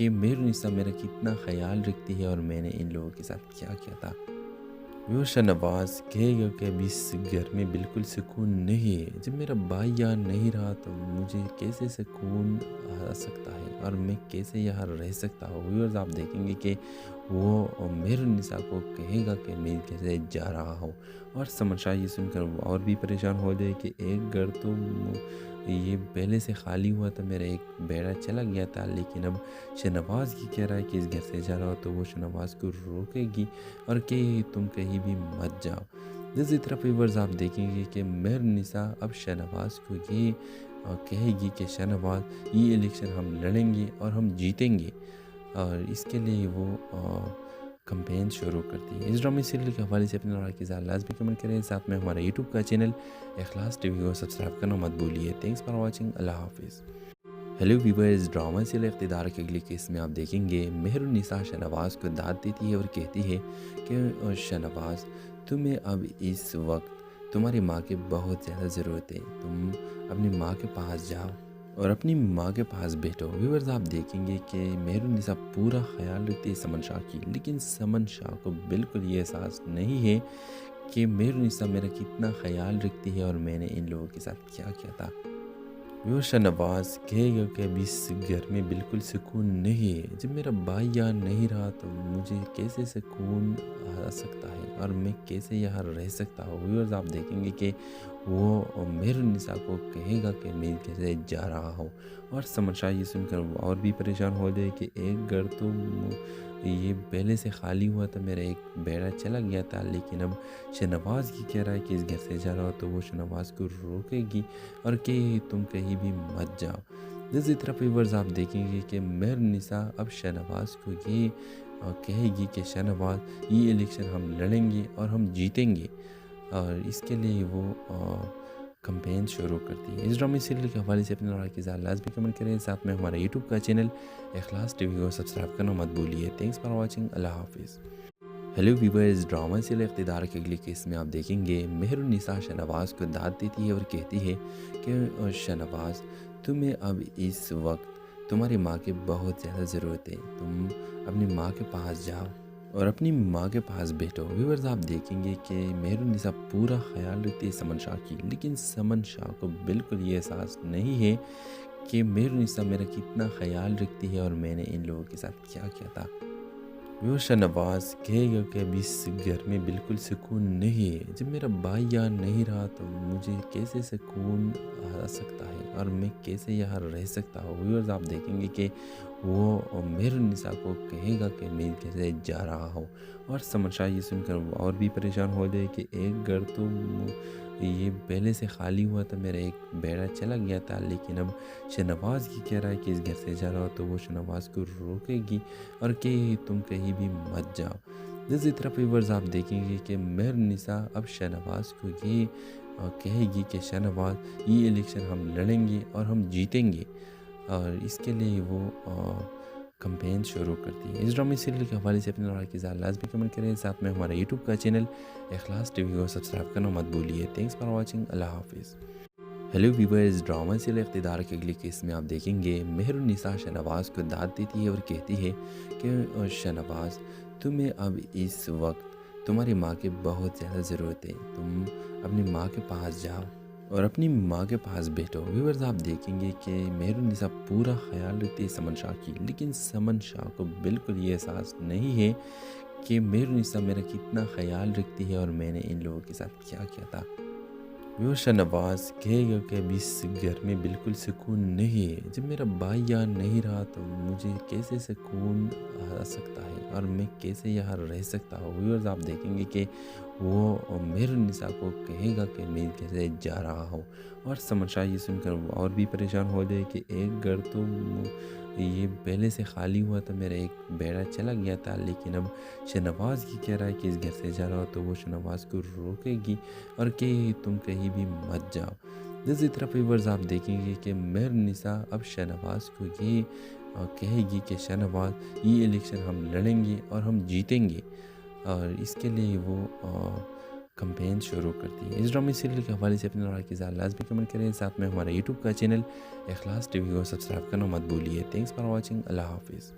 کہ میرونیسا میرا کتنا خیال رکھتی ہے اور میں نے ان لوگوں کے ساتھ کیا کیا تھا۔ وہ شاہنواز کہے گا کہ ابھی اس گھر میں بالکل سکون نہیں ہے، جب میرا بھائی یہاں نہیں رہا تو مجھے کیسے سکون آ سکتا ہے اور میں کیسے یہاں رہ سکتا ہوں۔ ویورز آپ دیکھیں گے کہ وہ میرونیسا کو کہے گا کہ میں کیسے جا رہا ہوں، اور سمر شاہ یہ سن کر اور بھی پریشان ہو جائے کہ ایک گھر تو یہ پہلے سے خالی ہوا تھا، میرا ایک بیڑا چلا گیا تھا، لیکن اب شاہنواز کی کہہ رہا ہے کہ اس گھر سے جا رہا ہو، تو وہ شاہنواز کو روکے گی اور کہ تم کہیں بھی مت جاؤ۔ دوسری طرف ویورز آپ دیکھیں گے کہ میرونیسا اب شاہنواز کو یہ کہے گی کہ شاہنواز یہ الیکشن ہم لڑیں گے اور ہم جیتیں گے، اور اس کے لیے وہ کمپین شروع کرتی ہے۔ اس ڈرامے سیریل کے حوالے سے اپنے رائے کی اظہار لازمی کمنٹ کریں، ساتھ میں ہمارا یوٹیوب کا چینل اخلاص ٹی وی کو سبسکرائب کرنا مت بھولیے۔ تھینکس فار واچنگ، اللہ حافظ۔ ہیلو ویورز، ڈرامہ سیریل اقتدار کے اگلی کیس میں آپ دیکھیں گے میرونیسا شاہنواز کو داد دیتی ہے اور کہتی ہے کہ شاہنواز تمہیں اب اس وقت تمہاری ماں کی بہت زیادہ ضرورت ہے، تم اپنی ماں کے پاس جاؤ اور اپنی ماں کے پاس بیٹھو۔ ویورز آپ دیکھیں گے کہ میرونیسا پورا خیال رکھتی ہے سمن شاہ کی، لیکن سمن شاہ کو بالکل یہ احساس نہیں ہے کہ میرونیسا میرا کتنا خیال رکھتی ہے اور میں نے ان لوگوں کے ساتھ کیا کیا تھا۔ وہ شاہنواز کہے گا کہ ابھی اس گھر میں بالکل سکون نہیں ہے، جب میرا بھائی یہاں نہیں رہا تو مجھے کیسے سکون آ سکتا ہے اور میں کیسے یہاں رہ سکتا ہوں۔ ویورز آپ دیکھیں گے کہ وہ میرونیسا کو کہے گا کہ میں کیسے جا رہا ہوں، اور سمر شاہ یہ سن کر اور بھی پریشان ہو جائے کہ ایک گھر تو یہ پہلے سے خالی ہوا تھا، میرا ایک بیڑا چلا گیا تھا، لیکن اب شاہنواز کی کہہ رہا ہے کہ اس گھر سے جا رہا ہو، تو وہ شاہنواز کو روکے گی اور کہ تم کہیں بھی مت جاؤ۔ دوسری طرف ویورز آپ دیکھیں گے کہ میرونیسا اب شاہنواز کو یہ کہے گی کہ شاہنواز یہ الیکشن ہم لڑیں گے اور ہم جیتیں گے، اور اس کے لیے وہ کمپین شروع کرتی ہے۔ اس ڈرامے سیریل کے حوالے سے اپنے رائے کی اظہار لازمی کمنٹ کریں، ساتھ میں ہمارا یوٹیوب کا چینل اخلاص ٹی وی کو سبسکرائب کرنا مت بھولیے۔ تھینکس فار واچنگ، اللہ حافظ۔ ہیلو ویورز، ڈرامہ سیریل اقتدار کے اگلی کیس میں آپ دیکھیں گے میرونیسا شاہنواز کو داد دیتی ہے اور کہتی ہے کہ شاہنواز تمہیں اب اس وقت تمہاری ماں کی بہت زیادہ ضرورت ہے، تم اپنی ماں کے پاس جاؤ اور اپنی ماں کے پاس بیٹھو۔ ویورز آپ دیکھیں گے کہ میرونیسا پورا خیال رکھتی ہے سمن شاہ کی، لیکن سمن شاہ کو بالکل یہ احساس نہیں ہے کہ میرونیسا میرا کتنا خیال رکھتی ہے اور میں نے ان لوگوں کے ساتھ کیا کیا تھا۔ وہ شاہنواز کہے گا کہ ابھی اس گھر میں بالکل سکون نہیں ہے، جب میرا بھائی یہاں نہیں رہا تو مجھے کیسے سکون آ سکتا ہے اور میں کیسے یہاں رہ سکتا ہوں۔ ویورز آپ دیکھیں گے کہ وہ میرونیسا کو کہے گا کہ میں کیسے جا رہا ہوں، اور سمر شاہ یہ سن کر اور بھی پریشان ہو جائے کہ ایک گھر تو یہ پہلے سے خالی ہوا تھا، میرا ایک بیڑا چلا گیا تھا، لیکن اب شاہنواز کی کہہ رہا ہے کہ اس گھر سے جا رہا ہو، تو وہ شاہنواز کو روکے گی اور کہ تم کہیں بھی مت جاؤ۔ دوسری طرف ویورز آپ دیکھیں گے کہ میرونیسا اب شاہنواز کو یہ کہے گی کہ شاہنواز یہ الیکشن ہم لڑیں گے اور ہم جیتیں گے، اور اس کے لیے وہ کمپین شروع کرتی ہے۔ اس ڈرامے سیریل کے حوالے سے اپنے رائے کی اظہار لازمی کمنٹ کریں، ساتھ میں ہمارا یوٹیوب کا چینل اخلاص ٹی وی کو سبسکرائب کرنا مت بھولیے۔ تھینکس فار واچنگ، اللہ حافظ۔ ہیلو ویورز، ڈرامہ سیریل اقتدار کے اگلی کیس میں آپ دیکھیں گے میرونیسا شاہنواز کو داد دیتی ہے اور کہتی ہے کہ شاہنواز تمہیں اب اس وقت تمہاری ماں کی بہت زیادہ ضرورت ہے، تم اپنی ماں کے پاس جاؤ اور اپنی ماں کے پاس بیٹھو۔ ویورز آپ دیکھیں گے کہ میرونیسا پورا خیال رکھتی ہے سمن شاہ کی، لیکن سمن شاہ کو بالکل یہ احساس نہیں ہے کہ میرونیسا میرا کتنا خیال رکھتی ہے اور میں نے ان لوگوں کے ساتھ کیا کیا تھا۔ وہ شاہنواز کہے گا کہ ابھی اس گھر میں بالکل سکون نہیں ہے، جب میرا بھائی یہاں نہیں رہا تو مجھے کیسے سکون آ سکتا ہے اور میں کیسے یہاں رہ سکتا ہوں۔ ویورز آپ دیکھیں گے کہ وہ میرونیسا کو کہے گا کہ میں کیسے جا رہا ہوں، اور سمر شاہ یہ سن کر اور بھی پریشان ہو جائے کہ ایک گھر تو یہ پہلے سے خالی ہوا تھا، میرا ایک بیڑا چلا گیا تھا، لیکن اب شاہنواز کی کہہ رہا ہے کہ اس گھر سے جا رہا ہو، تو وہ شاہنواز کو روکے گی اور کہ تم کہیں بھی مت جاؤ۔ دوسری طرف ویورز آپ دیکھیں گے کہ میرونیسا اب شاہنواز کو یہ کہے گی کہ شاہنواز یہ الیکشن ہم لڑیں گے اور ہم جیتیں گے، اور اس کے لیے وہ کمپین شروع کرتی ہے۔ اس ڈرامی سیریل کے حوالے سے اپنے رائے کی اظہار لازمی کمنٹ کریں، ساتھ میں ہمارے یوٹیوب کا چینل اخلاص ٹی وی کو سبسکرائب کرنا مت بھولیے۔ تھینکس فار واچنگ، اللہ حافظ۔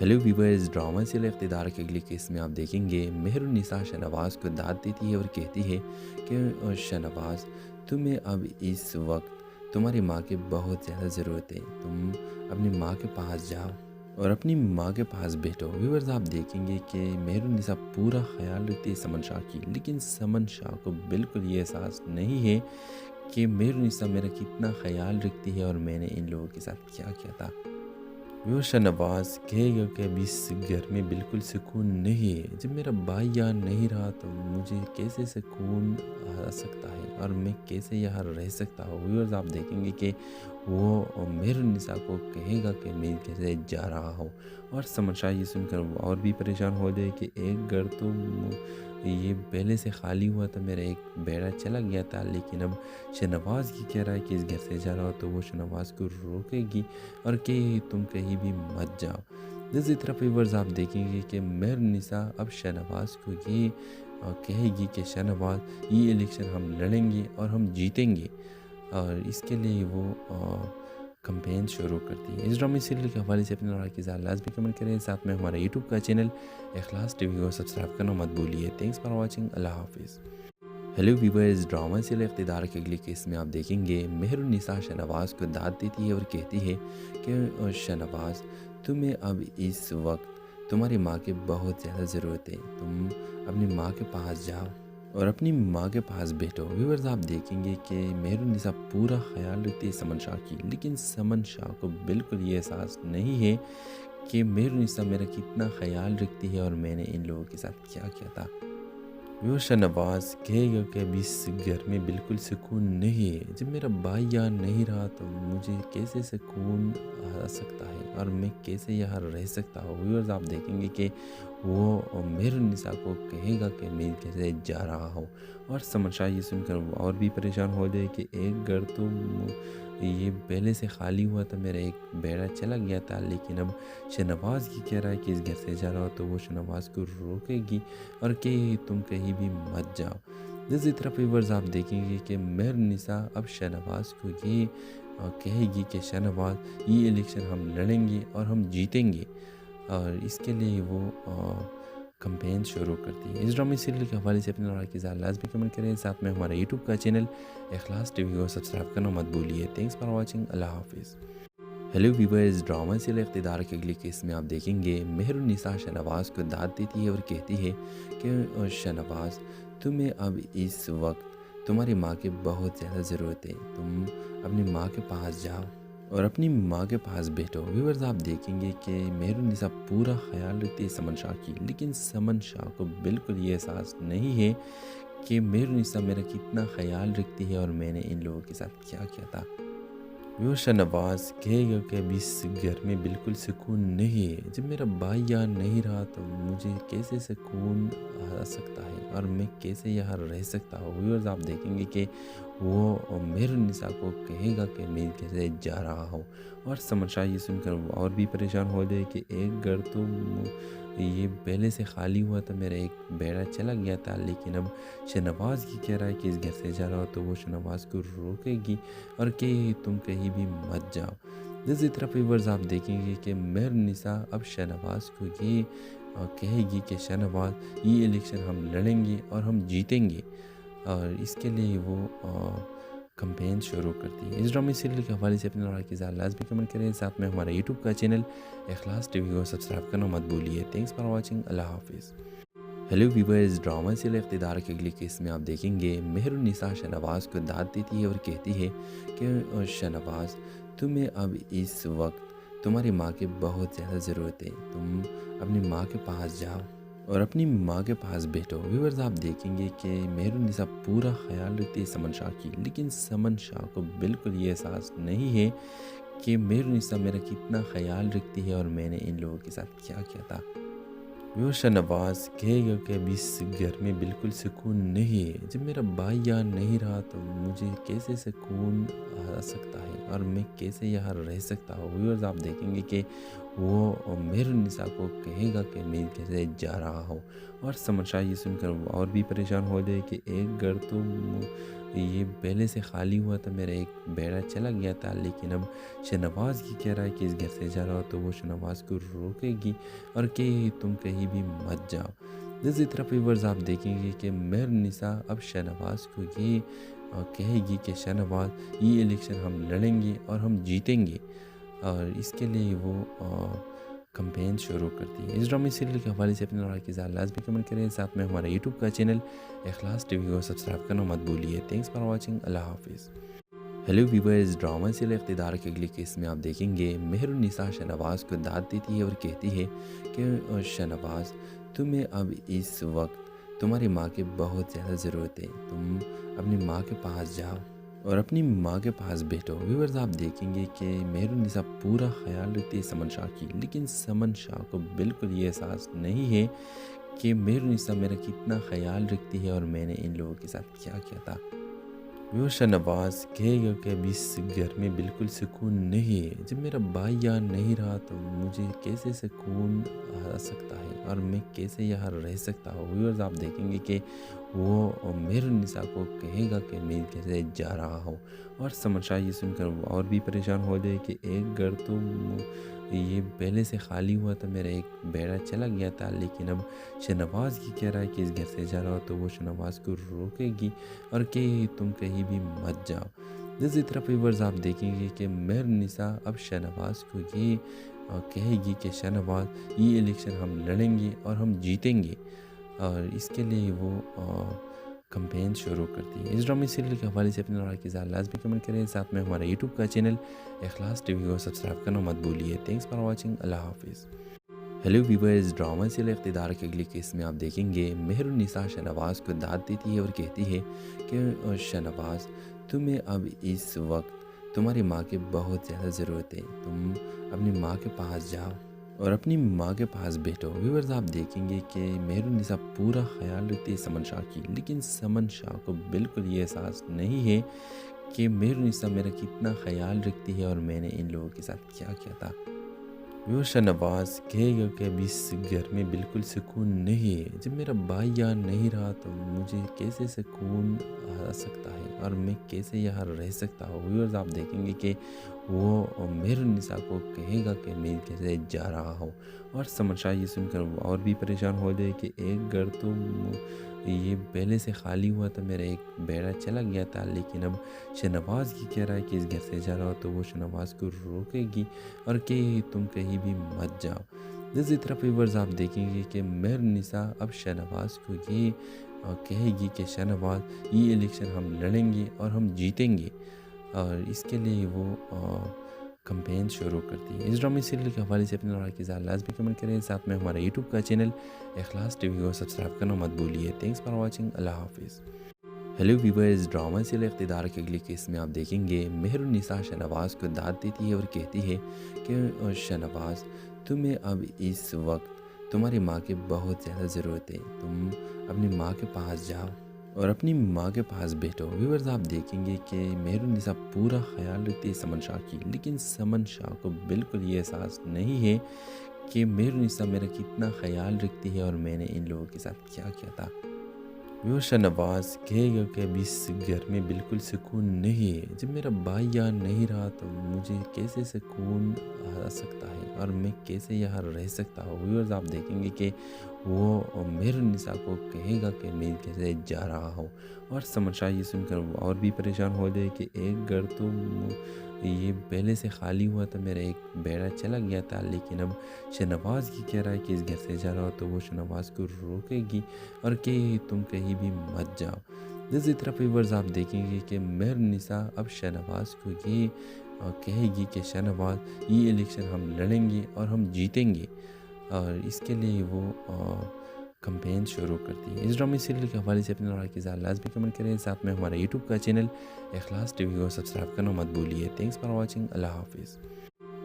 ہیلو ویورز، ڈرامہ سیریل اقتدار کے اگلی کیس میں آپ دیکھیں گے مہر النساء شہنواز کو داد دیتی ہے اور کہتی ہے کہ شہنواز، تمہیں اب اس وقت تمہاری ماں کی بہت زیادہ ضرورت ہے، تم اپنی ماں کے پاس جاؤ اور اپنی ماں کے پاس بیٹھو۔ ویورز، آپ دیکھیں گے کہ مہر النساء پورا خیال رکھتی ہے سمن شاہ کی، لیکن سمن شاہ کو بالکل یہ احساس نہیں ہے کہ مہر النساء میرا کتنا خیال رکھتی ہے اور میں نے ان لوگوں کے ساتھ کیا کیا تھا۔ وہ شہنواز کہے گا کہ اب اس گھر میں بالکل سکون نہیں ہے، جب میرا بھائی یہاں نہیں رہا تو مجھے کیسے سکون آ سکتا ہے اور میں کیسے یہاں رہ سکتا ہوں۔ ویورز، آپ دیکھیں گے کہ وہ مہر النساء کو کہے گا کہ میں کیسے جا رہا ہوں، اور سمن شاہ یہ سن کر اور بھی پریشان ہو جائے کہ ایک گھر تو یہ پہلے سے خالی ہوا تھا، میرا ایک بیڑا چلا گیا تھا، لیکن اب شہنواز کی کہہ رہا ہے کہ اس گھر سے جا رہا ہو، تو وہ شہنواز کو روکے گی اور کہ تم کہیں بھی مت جاؤ۔ دوسری طرف ویورز، آپ دیکھیں گے کہ مہر النساء اب شہنواز کو یہ کہے گی کہ شہنواز، یہ الیکشن ہم لڑیں گے اور ہم جیتیں گے، اور اس کے لیے وہ کمپین شروع کرتی ہے۔ اس ڈرامی سیریل کے حوالے سے اپنے رائے کی اظہار لازمی کمنٹ کریں، ساتھ میں ہمارے یوٹیوب کا چینل اخلاص ٹی وی کو سبسکرائب کرنا مت بھولیے۔ تھینکس فار واچنگ، اللہ حافظ۔ ہیلو ویورز، ڈرامہ سیریل اقتدار کے اگلی کیس میں آپ دیکھیں گے مہر النساء شہنواز کو داد دیتی ہے اور کہتی ہے کہ شہنواز، تمہیں اب اس وقت تمہاری ماں کی بہت زیادہ ضرورت ہے، تم اپنی ماں کے پاس جاؤ اور اپنی ماں کے پاس بیٹھو۔ ویورز، آپ دیکھیں گے کہ مہر النساء پورا خیال رکھتی ہے سمن شاہ کی، لیکن سمن شاہ کو بالکل یہ احساس نہیں ہے کہ مہر النساء میرا کتنا خیال رکھتی ہے اور میں نے ان لوگوں کے ساتھ کیا کیا تھا۔ وہ شہنواز کہے گا کہ اب اس گھر میں بالکل سکون نہیں ہے، جب میرا بھائی یہاں نہیں رہا تو مجھے کیسے سکون آ سکتا ہے اور میں کیسے یہاں رہ سکتا ہوں۔ ویورز، آپ دیکھیں گے کہ وہ مہر النساء کو کہے گا کہ میں کیسے جا رہا ہوں، اور سمن شاہ یہ سن کر اور بھی پریشان ہو جائے کہ ایک گھر تو یہ پہلے سے خالی ہوا تھا، میرا ایک بیڑا چلا گیا تھا، لیکن اب شہنواز کی کہہ رہا ہے کہ اس گھر سے جا رہا ہو، تو وہ شہنواز کو روکے گی اور کہ تم کہیں بھی مت جاؤ۔ دوسری طرف ویورز، آپ دیکھیں گے کہ مہر النساء اب شہنواز کو یہ کہے گی کہ شہنواز، یہ الیکشن ہم لڑیں گے اور ہم جیتیں گے، اور اس کے لیے وہ کمپین شروع کرتی ہے۔ اس ڈرامی سیریل کے حوالے سے اپنے رائے کی اظہار لازمی کمنٹ کریں، ساتھ میں ہمارے یوٹیوب کا چینل اخلاص ٹی وی کو سبسکرائب کرنا مت بھولیے۔ تھینکس فار واچنگ، اللہ حافظ۔ ہیلو ویورز، ڈرامہ سیریل اقتدار کے اگلی کیس میں آپ دیکھیں گے مہر النساء شہنواز کو داد دیتی ہے اور کہتی ہے کہ شہنواز، تمہیں اب اس وقت تمہاری ماں کی بہت زیادہ ضرورت ہے، تم اپنی ماں کے پاس جاؤ اور اپنی ماں کے پاس بیٹھو۔ ویورز، آپ دیکھیں گے کہ مہر النساء پورا خیال رکھتی ہے سمن شاہ کی، لیکن سمن شاہ کو بالکل یہ احساس نہیں ہے کہ، کہ مہر النساء میرا کتنا خیال رکھتی ہے اور میں نے ان لوگوں کے ساتھ کیا کیا تھا۔ وہ شہنواز کہے گا کہ اب اس گھر میں بالکل سکون نہیں ہے، جب میرا بھائی یہاں نہیں رہا تو مجھے کیسے سکون آ سکتا ہے اور میں کیسے یہاں رہ سکتا ہوں۔ ویورز، آپ دیکھیں گے کہ وہ مہر النساء کو کہے گا کہ میں کیسے جا رہا ہوں، اور سمن شاہ یہ سن کر اور بھی پریشان ہو جائے کہ ایک گھر تو یہ پہلے سے خالی ہوا تھا، میرا ایک بیڑا چلا گیا تھا، لیکن اب شہنواز کی کہہ رہا ہے کہ اس گھر سے جا رہا ہو، تو وہ شہنواز کو روکے گی اور کہ تم کہیں بھی مت جاؤ۔ دوسری طرف ویورز، آپ دیکھیں گے کہ مہر النساء اب شہنواز کو یہ کہے گی کہ شہنواز، یہ الیکشن ہم لڑیں گے اور ہم جیتیں گے، اور اس کے لیے وہ کمپین شروع کرتی ہے۔ اس ڈرامی سیریل کے حوالے سے اپنے رائے کی اظہار لازمی کمنٹ کریں، ساتھ میں ہمارے یوٹیوب کا چینل اخلاص ٹی وی کو سبسکرائب کرنا مت بھولیے۔ تھینکس فار واچنگ، اللہ حافظ۔ ہیلو ویورز، ڈرامہ سیریل اقتدار کے اگلی کیس میں آپ دیکھیں گے مہر النساء شہنواز کو داد دیتی ہے اور کہتی ہے کہ شہنواز، تمہیں اب اس وقت تمہاری ماں کی بہت زیادہ ضرورت ہے، تم اپنی ماں کے پاس جاؤ اور اپنی ماں کے پاس بیٹھو۔ ویورز، آپ دیکھیں گے کہ مہر النساء پورا خیال رکھتی ہے سمن شاہ کی، لیکن سمن شاہ کو بالکل یہ احساس نہیں ہے کہ مہر النساء میرا کتنا خیال رکھتی ہے اور میں نے ان لوگوں کے ساتھ کیا کیا تھا۔ وہ شہنواز کہے گا کہ ابھی اس گھر میں بالکل سکون نہیں ہے، جب میرا بھائی یہاں نہیں رہا تو مجھے کیسے سکون آ سکتا ہے اور میں کیسے یہاں رہ سکتا ہوں۔ ویورز آپ دیکھیں گے کہ وہ مہرالنساء کو کہے گا کہ میں کیسے جا رہا ہوں، اور سمر شاہ یہ سن کر اور بھی پریشان ہو جائے کہ ایک گھر تو یہ پہلے سے خالی ہوا تھا، میرا ایک بیڑا چلا گیا تھا، لیکن اب شہنواز کی کہہ رہا ہے کہ اس گھر سے جا رہا ہو، تو وہ شہنواز کو روکے گی اور کہ تم کہیں بھی مت جاؤ۔ دوسری طرف ویورز آپ دیکھیں گے کہ مہرالنساء اب شہنواز کو یہ کہے گی کہ شہنواز یہ الیکشن ہم لڑیں گے اور ہم جیتیں گے، اور اس کے لیے وہ کمپین شروع کرتی ہے۔ اس ڈرامے سیریل کے حوالے سے اپنے رائے کی ذات لازمی کمنٹ کریں، ساتھ میں ہمارا یوٹیوب کا چینل اخلاص ٹی وی کو سبسکرائب کرنا مت بھولیے۔ تھینکس فار واچنگ، اللہ حافظ۔ ہیلو ویورز، ڈرامہ سیریل اقتدار کے اگلی کیس میں آپ دیکھیں گے مہرالنساء شہنواز کو داد دیتی ہے اور کہتی ہے کہ شہنواز تمہیں اب اس وقت تمہاری ماں کی بہت زیادہ ضرورت ہے، تم اپنی ماں کے پاس جاؤ اور اپنی ماں کے پاس بیٹھو۔ ویورز آپ دیکھیں گے کہ مہرالنساء پورا خیال رکھتی ہے سمن شاہ کی، لیکن سمن شاہ کو بالکل یہ احساس نہیں ہے کہ مہرالنساء میرا کتنا خیال رکھتی ہے اور میں نے ان لوگوں کے ساتھ کیا کیا تھا۔ وہ شہنواز کہے گا کہ ابھی اس گھر میں بالکل سکون نہیں ہے، جب میرا بھائی یہاں نہیں رہا تو مجھے کیسے سکون آ سکتا ہے اور میں کیسے یہاں رہ سکتا ہوں۔ ویورز آپ دیکھیں گے کہ وہ مہرالنساء کو کہے گا کہ میں کیسے جا رہا ہوں، اور سمر شاہ یہ سن کر اور بھی پریشان ہو جائے کہ ایک گھر تو یہ پہلے سے خالی ہوا تھا، میرا ایک بیڑا چلا گیا تھا، لیکن اب شہنواز کی کہہ رہا ہے کہ اس گھر سے جا رہا ہو، تو وہ شہنواز کو روکے گی اور کہ تم کہیں بھی مت جاؤ۔ دوسری طرف ویورز آپ دیکھیں گے کہ مہرالنساء اب شہنواز کو یہ کہے گی کہ شہنواز یہ الیکشن ہم لڑیں گے اور ہم جیتیں گے، اور اس کے لیے وہ کمپین شروع کرتی ہے۔ اس ڈرامے سیریل کے حوالے سے اپنے رائے کی ذات لازمی کمنٹ کریں، ساتھ میں ہمارا یوٹیوب کا چینل اخلاص ٹی وی کو سبسکرائب کرنا مت بھولیے۔ تھینکس فار واچنگ، اللہ حافظ۔ ہیلو ویورز، ڈرامہ سیریل اقتدار کے اگلی کیس میں آپ دیکھیں گے مہرالنساء شہنواز کو داد دیتی ہے اور کہتی ہے کہ شہنواز تمہیں اب اس وقت تمہاری ماں کی بہت زیادہ ضرورت ہے، تم اپنی ماں کے پاس جاؤ اور اپنی ماں کے پاس بیٹھو۔ ویورز آپ دیکھیں گے کہ مہرالنساء پورا خیال رکھتی ہے سمن شاہ کی، لیکن سمن شاہ کو بالکل یہ احساس نہیں ہے کہ مہرالنساء میرا کتنا خیال رکھتی ہے اور میں نے ان لوگوں کے ساتھ کیا کیا تھا۔ وہ شہنواز کہے گا کہ ابھی اس گھر میں بالکل سکون نہیں ہے، جب میرا بھائی یہاں نہیں رہا تو مجھے کیسے سکون آ سکتا ہے اور میں کیسے یہاں رہ سکتا ہوں۔ ویورز آپ دیکھیں گے کہ وہ مہرالنساء کو کہے گا کہ میں کیسے جا رہا ہوں، اور سمر شاہ یہ سن کر اور بھی پریشان ہو جائے کہ ایک گھر تو یہ پہلے سے خالی ہوا تھا، میرا ایک بیڑا چلا گیا تھا، لیکن اب شہنواز کی کہہ رہا ہے کہ اس گھر سے جا رہا ہو، تو وہ شہنواز کو روکے گی اور کہ تم کہیں بھی مت جاؤ۔ دوسری طرف ویورز آپ دیکھیں گے کہ مہرالنساء اب شہنواز کو یہ کہے گی کہ شہنواز یہ الیکشن ہم لڑیں گے اور ہم جیتیں گے، اور اس کے لیے وہ کمپین شروع کرتی ہے۔ اس ڈرامے سیریل کے حوالے سے اپنے رائے کی ذات لازمی کمنٹ کریں، ساتھ میں ہمارا یوٹیوب کا چینل اخلاص ٹی وی کو سبسکرائب کرنا مت بھولیے۔ تھینکس فار واچنگ، اللہ حافظ۔ ہیلو ویورز، ڈرامہ سیریل اقتدار کے اگلی کیس میں آپ دیکھیں گے مہرالنساء شہنواز کو داد دیتی ہے اور کہتی ہے کہ شہنواز تمہیں اب اس وقت تمہاری ماں کی بہت زیادہ ضرورت ہے، تم اپنی ماں کے پاس جاؤ اور اپنی ماں کے پاس بیٹھو۔ ویورز آپ دیکھیں گے کہ مہرالنساء پورا خیال رکھتی ہے سمن شاہ کی، لیکن سمن شاہ کو بالکل یہ احساس نہیں ہے کہ مہرالنساء میرا کتنا خیال رکھتی ہے اور میں نے ان لوگوں کے ساتھ کیا کیا تھا۔ وہ شہنواز کہے گا کہ ابھی اس گھر میں بالکل سکون نہیں ہے، جب میرا بھائی یہاں نہیں رہا تو مجھے کیسے سکون آ سکتا ہے اور میں کیسے یہاں رہ سکتا ہوں۔ ویورز آپ دیکھیں گے کہ وہ مہرالنساء کو کہے گا کہ میں کیسے جا رہا ہوں، اور سمر شاہ یہ سن کر اور بھی پریشان ہو جائے کہ ایک گھر تو یہ پہلے سے خالی ہوا تھا، میرا ایک بیڑا چلا گیا تھا، لیکن اب شہنواز کی کہہ رہا ہے کہ اس گھر سے جا رہا ہو، تو وہ شہنواز کو روکے گی اور کہ تم کہیں بھی مت جاؤ۔ دوسری طرف ویورز آپ دیکھیں گے کہ مہرالنساء اب شہنواز کو یہ کہے گی کہ شہنواز یہ الیکشن ہم لڑیں گے اور ہم جیتیں گے، اور اس کے لیے وہ کمپین شروع کرتی ہے۔ اس ڈرامے سیریل کے حوالے سے اپنے رائے کی ذات لازمی کمنٹ کریں، ساتھ میں ہمارا یوٹیوب کا چینل اخلاص ٹی وی کو سبسکرائب کرنا مت بھولیے۔ تھینکس فار واچنگ، اللہ حافظ۔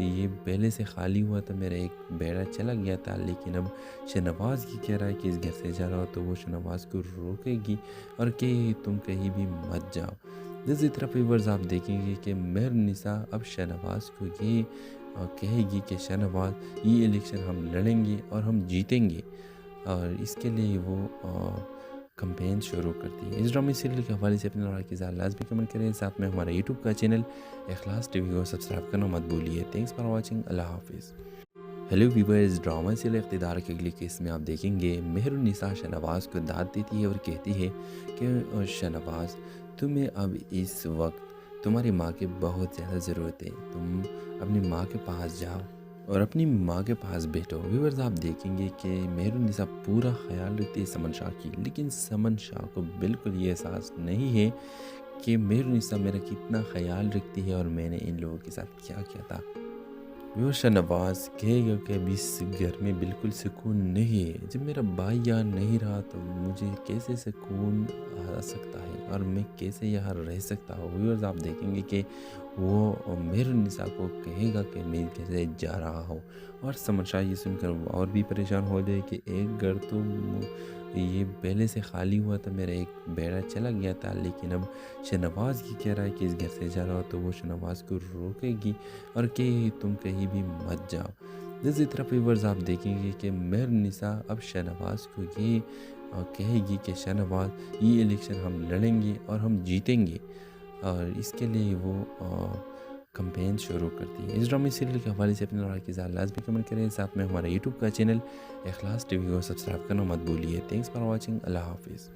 یہ پہلے سے خالی ہوا تھا، میرا ایک بیڑا چلا گیا تھا، لیکن اب شہنواز یہ کہہ رہا ہے کہ اس گھر سے جا رہا ہو تو وہ شہنواز کو روکے گی اور کہ تم کہیں بھی مت جاؤ۔ دوسری طرف ویورز آپ دیکھیں گے کہ مہر نساء اب شہنواز کو یہ کہے گی کہ شہنواز یہ الیکشن ہم لڑیں گے اور ہم جیتیں گے، اور اس کے لیے وہ کمپین شروع کرتی ہے۔ اس ڈرامے سیریل کے حوالے سے اپنے رائے کی اظہار لازمی کمنٹ کریں، ساتھ میں ہمارا یوٹیوب کا چینل اخلاص ٹی وی کو سبسکرائب کرنا مت بھولیے۔ تھینکس فار واچنگ، اللہ حافظ۔ ہیلو ویورز، ڈرامہ سیریل اقتدار کے اگلی قسط میں آپ دیکھیں گے مہر النساء شہنواز کو داد دیتی ہے اور کہتی ہے کہ شہنواز تمہیں اب اس وقت تمہاری ماں کی بہت زیادہ ضرورت ہے، تم اپنی ماں کے پاس جاؤ اور اپنی ماں کے پاس بیٹھو۔ ویورز آپ دیکھیں گے کہ مہر النساء پورا خیال رکھتی ہے سمن شاہ کی، لیکن سمن شاہ کو بالکل یہ احساس نہیں ہے کہ مہر النساء میرا کتنا خیال رکھتی ہے اور میں نے ان لوگوں کے ساتھ کیا کیا تھا۔ وہ شہنواز کہے گا کہ اب اس گھر میں بالکل سکون نہیں ہے، جب میرا بھائی یہاں نہیں رہا تو مجھے کیسے سکون آ سکتا ہے اور میں کیسے یہاں رہ سکتا ہوں۔ ویورز آپ دیکھیں گے کہ وہ مہر النساء کو کہے گا کہ میں کیسے جا رہا ہوں، اور سمن شاہ یہ سن کر اور بھی پریشان ہو جائے کہ ایک گھر تو یہ پہلے سے خالی ہوا تھا، میرا ایک بیڑا چلا گیا تھا، لیکن اب شہنواز یہ کہہ رہا ہے کہ اس گھر سے جا رہا ہو تو وہ شہنواز کو روکے گی اور کہ تم کہیں بھی مت جاؤ۔ دوسری طرف ویورز آپ دیکھیں گے کہ مہر النساء اب شہنواز کو یہ کہے گی کہ شہنواز یہ الیکشن ہم لڑیں گے اور ہم جیتیں گے، اور اس کے لیے وہ کمپین شروع کرتی ہے۔ اس ڈرامے سیریل کے حوالے سے اپنے رائے کی اظہار لازمی کمنٹ کریں، ساتھ میں ہمارا یوٹیوب کا چینل اخلاص ٹی وی کو سبسکرائب کرنا مت بھولیے۔ تھینکس فار واچنگ، اللہ حافظ۔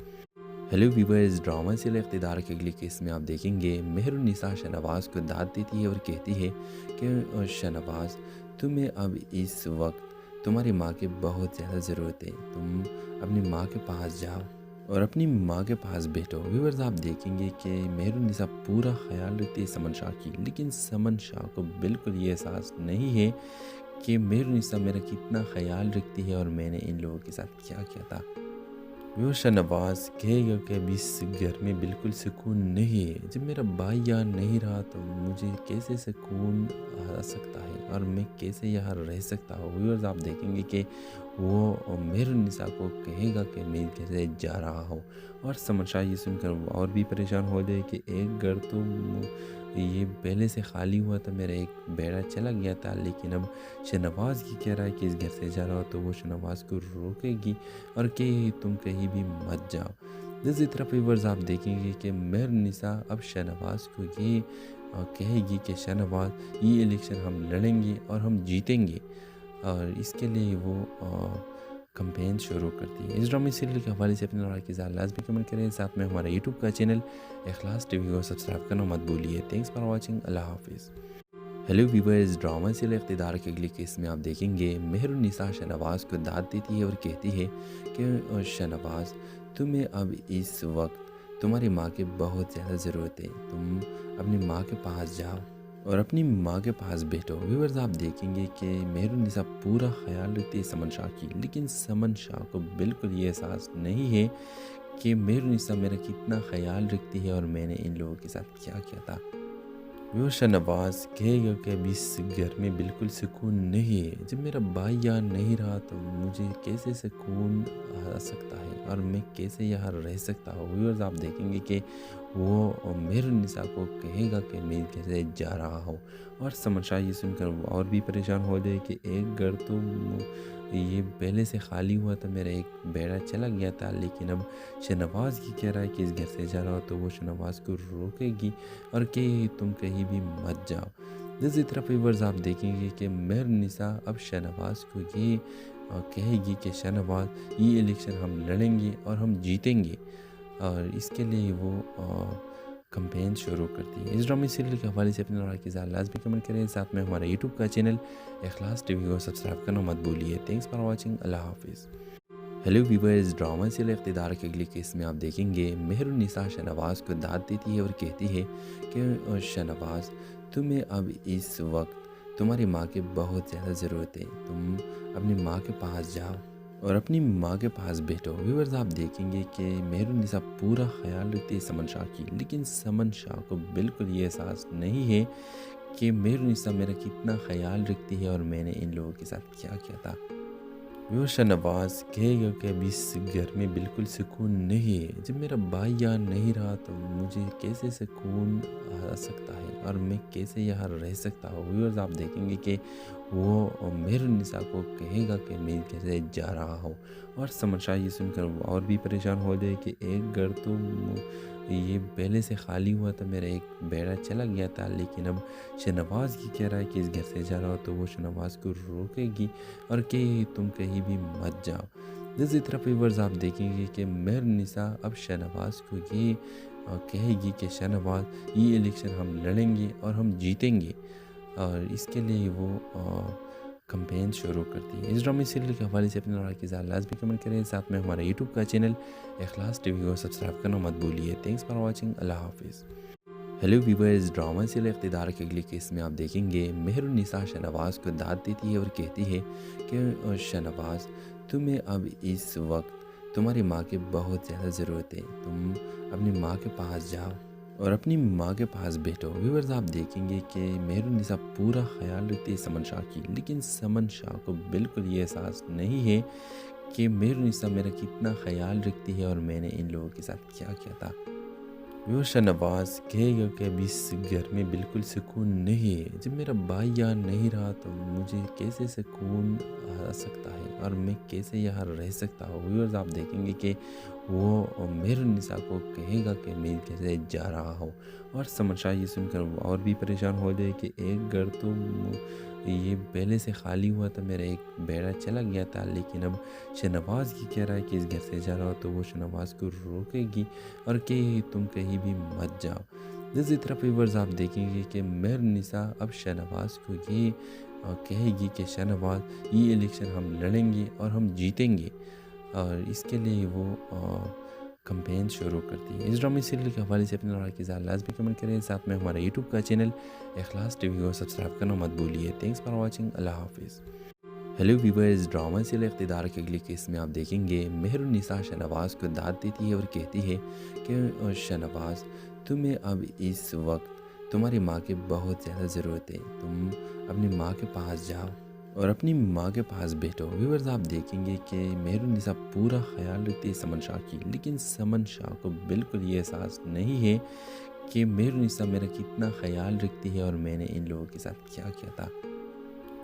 ہیلو ویورز، ڈرامہ سیریل اقتدار کے اگلی قسط میں آپ دیکھیں گے مہر النساء شہنواز کو داد دیتی ہے اور کہتی ہے کہ شہنواز تمہیں اب اس وقت تمہاری ماں کی بہت زیادہ ضرورت ہے، تم اپنی ماں کے پاس جاؤ اور اپنی ماں کے پاس بیٹھو۔ ویورز آپ دیکھیں گے کہ مہر النساء پورا خیال رکھتی ہے سمن شاہ کی، لیکن سمن شاہ کو بالکل یہ احساس نہیں ہے کہ مہر النساء میرا کتنا خیال رکھتی ہے اور میں نے ان لوگوں کے ساتھ کیا کیا تھا۔ وہ شہنواز کہے گا کہ اب اس گھر میں بالکل سکون نہیں ہے، جب میرا بھائی یہاں نہیں رہا تو مجھے کیسے سکون آ سکتا ہے اور میں کیسے یہاں رہ سکتا ہوں۔ ویورز آپ دیکھیں گے کہ وہ مہر النساء کو کہے گا کہ میں کیسے جا رہا ہوں، اور سمن شاہ یہ سن کر اور بھی پریشان ہو جائے کہ ایک گھر تو یہ پہلے سے خالی ہوا تھا، میرا ایک بیڑا چلا گیا تھا، لیکن اب شہنواز یہ کہہ رہا ہے کہ اس گھر سے جا رہا ہو تو وہ شہنواز کو روکے گی اور کہ تم کہیں بھی مت جاؤ۔ دوسری طرف ویورز آپ دیکھیں گے کہ مہر النساء اب شہنواز کو یہ کہے گی کہ شہنواز یہ الیکشن ہم لڑیں گے اور ہم جیتیں گے، اور اس کے لیے وہ کمپین شروع کرتی ہے۔ اس ڈرامے سیریل کے حوالے سے اپنے رائے کی اظہار لازمی کمنٹ کریں، ساتھ میں ہمارا یوٹیوب کا چینل اخلاص ٹی وی کو سبسکرائب کرنا مت بھولیے۔ تھینکس فار واچنگ، اللہ حافظ۔ ہیلو ویورز، ڈرامہ سیریل اقتدار کے اگلی قسط میں آپ دیکھیں گے مہر النساء شہنواز کو داد دیتی ہے اور کہتی ہے کہ شہنواز تمہیں اب اس وقت تمہاری ماں کی بہت زیادہ ضرورت ہے، تم اپنی ماں کے پاس جاؤ اور اپنی ماں کے پاس بیٹھو۔ ویورز آپ دیکھیں گے کہ مہر النساء پورا خیال رکھتی ہے سمن شاہ کی، لیکن سمن شاہ کو بالکل یہ احساس نہیں ہے کہ مہر النساء میرا کتنا خیال رکھتی ہے اور میں نے ان لوگوں کے ساتھ کیا کیا تھا۔ وہ شہنواز کہے گا کہ اب اس گھر میں بالکل سکون نہیں ہے، جب میرا بھائی یہاں نہیں رہا تو مجھے کیسے سکون آ سکتا ہے اور میں کیسے یہاں رہ سکتا ہوں۔ ویورز آپ دیکھیں گے کہ وہ مہر النساء کو کہے گا کہ میں کیسے جا رہا ہوں، اور سمن شاہ یہ سن کر اور بھی پریشان ہو جائے کہ ایک گھر تو یہ پہلے سے خالی ہوا تھا، میرا ایک بیڑا چلا گیا تھا، لیکن اب شہنواز یہ کہہ رہا ہے کہ اس گھر سے جا رہا ہو تو وہ شہنواز کو روکے گی اور کہ تم کہیں بھی مت جاؤ۔ دوسری طرف ویورز آپ دیکھیں گے کہ مہر النساء اب شہنواز کو یہ کہے گی کہ شہنواز یہ الیکشن ہم لڑیں گے اور ہم جیتیں گے، اور اس کے لیے وہ کمپین شروع کرتی ہے۔ اس ڈرامے سیریل کے حوالے سے اپنے رائے کی اظہار لازمی کمنٹ کریں، ساتھ میں ہمارا یوٹیوب کا چینل اخلاص ٹی وی کو سبسکرائب کرنا مت بھولیے۔ تھینکس فار واچنگ، اللہ حافظ۔ ہیلو ویورز، ڈرامہ سیریل اقتدار کے اگلی قسط میں آپ دیکھیں گے مہر النساء شہنواز کو داد دیتی ہے اور کہتی ہے کہ شہنواز تمہیں اب اس وقت تمہاری ماں کی بہت زیادہ ضرورت ہے، تم اپنی ماں کے پاس جاؤ اور اپنی ماں کے پاس بیٹھو۔ ویورز آپ دیکھیں گے کہ مہر النساء پورا خیال رکھتی ہے سمن شاہ کی، لیکن سمن شاہ کو بالکل یہ احساس نہیں ہے کہ مہرنسا میرا کتنا خیال رکھتی ہے اور میں نے ان لوگوں کے ساتھ کیا کیا تھا۔ وہ شہنواز کہے گا کہ ابھی اس گھر میں بالکل سکون نہیں ہے، جب میرا بھائی یہاں نہیں رہا تو مجھے کیسے سکون آ سکتا ہے اور میں کیسے یہاں رہ سکتا ہوں۔ ویورز آپ دیکھیں گے کہ وہ مہرنسا کو کہے گا کہ میں کیسے جا رہا ہوں، اور سمر شاہ یہ سن کر اور بھی پریشان ہو جائے کہ ایک گھر تو یہ پہلے سے خالی ہوا تھا، میرا ایک بیڑا چلا گیا تھا، لیکن اب شہنواز یہ کہہ رہا ہے کہ اس گھر سے جا رہا ہو، تو وہ شہنواز کو روکے گی اور کہ تم کہیں بھی مت جاؤ۔ دوسری طرف ویورز آپ دیکھیں گے کہ مہرنسا اب شہنواز کو یہ کہے گی کہ شہنواز یہ الیکشن ہم لڑیں گے اور ہم جیتیں گے، اور اس کے لیے وہ کمپین شروع کرتی ہے۔ اس ڈرامے سیریل کے حوالے سے اپنے رائے کی ذرا لازمی کمنٹ کریں، ساتھ میں ہمارے یوٹیوب کا چینل اخلاص ٹی وی کو سبسکرائب کرنا مت بھولیے۔ تھینکس فار واچنگ، اللہ حافظ۔ ہیلو ویورز، ڈرامہ سیریل اقتدار کے اگلی کیس میں آپ دیکھیں گے مہرنسا شہنواز کو داد دیتی ہے اور کہتی ہے کہ شہنواز تمہیں اب اس وقت تمہاری ماں کی بہت زیادہ ضرورت ہے، تم اپنی ماں کے پاس جاؤ اور اپنی ماں کے پاس بیٹھو۔ ویورز آپ دیکھیں گے کہ مہرنسا پورا خیال رکھتی ہے سمن شاہ کی، لیکن سمن شاہ کو بالکل یہ احساس نہیں ہے کہ مہرنسا میرا کتنا خیال رکھتی ہے اور میں نے ان لوگوں کے ساتھ کیا کیا تھا۔ وہ شہنواز کہے گا کہ ابھی اس گھر میں بالکل سکون نہیں ہے، جب میرا بھائی یہاں نہیں رہا تو مجھے کیسے سکون آ سکتا ہے اور میں کیسے یہاں رہ سکتا ہوں۔ ویورز آپ دیکھیں گے کہ وہ مہرنسا کو کہے گا کہ میں کیسے جا رہا ہوں، اور سمر شاہ یہ سن کر اور بھی پریشان ہو جائے کہ ایک گھر تو یہ پہلے سے خالی ہوا تھا، میرا ایک بیڑا چلا گیا تھا، لیکن اب شہنواز یہ کہہ رہا ہے کہ اس گھر سے جا رہا ہو، تو وہ شہنواز کو روکے گی اور کہ تم کہیں بھی مت جاؤ۔ دوسری طرف ویورز آپ دیکھیں گے کہ مہرنسا اب شہنواز کو یہ کہے گی کہ شہنواز یہ الیکشن ہم لڑیں گے اور ہم جیتیں گے، اور اس کے لیے وہ کمپین شروع کرتی ہے۔ اس ڈرامے سیریل کے حوالے سے اپنے رائے کی ذرا لازمی کمنٹ کریں، ساتھ میں ہمارے یوٹیوب کا چینل اخلاص ٹی وی کو سبسکرائب کرنا مت بھولیے۔ تھینکس فار واچنگ، اللہ حافظ۔ ہیلو ویورز، ڈرامہ سیریل اقتدار کے اگلی کیس میں آپ دیکھیں گے مہرنسا شہنواز کو داد دیتی ہے اور کہتی ہے کہ شہنواز تمہیں اب اس وقت تمہاری ماں کی بہت زیادہ ضرورت ہے، تم اپنی ماں کے پاس جاؤ اور اپنی ماں کے پاس بیٹھو۔ ویورز آپ دیکھیں گے کہ مہرنسا پورا خیال رکھتی ہے سمن شاہ کی، لیکن سمن شاہ کو بالکل یہ احساس نہیں ہے کہ مہرنسا میرا کتنا خیال رکھتی ہے اور میں نے ان لوگوں کے ساتھ کیا کیا تھا۔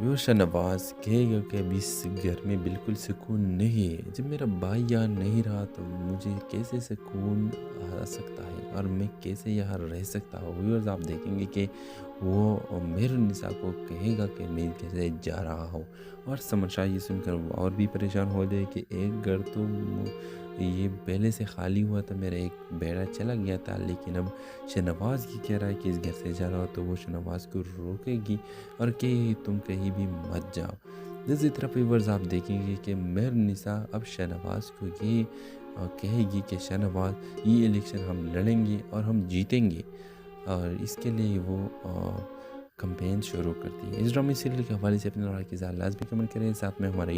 وہ شہنواز کہے گا کہ ابھی اس گھر میں بالکل سکون نہیں ہے، جب میرا بھائی یہاں نہیں رہا تو مجھے کیسے سکون آ سکتا ہے اور میں کیسے یہاں رہ سکتا ہوں۔ ویورز آپ دیکھیں گے کہ وہ مہرنسا کو کہے گا کہ میں کیسے جا رہا ہوں، اور سمر شاہ یہ سن کر اور بھی پریشان ہو جائے کہ ایک گھر تو یہ پہلے سے خالی ہوا تھا، میرا ایک بیڑا چلا گیا تھا، لیکن اب شہنواز یہ کہہ رہا ہے کہ اس گھر سے جا رہا ہو، تو وہ شہنواز کو روکے گی اور کہ تم کہیں بھی مت جاؤ۔ دوسری طرف ویورز آپ دیکھیں گے کہ مہرنسا اب شہنواز کو یہ کہے گی کہ شہنواز یہ الیکشن ہم لڑیں گے اور ہم جیتیں گے، اور اس کے لیے وہ کمپین شروع کرتی ہے۔ اس ڈرامے سیریل کے حوالے سے اپنے رائے کی ذرا لازمی کمنٹ کریں، ساتھ میں ہمارے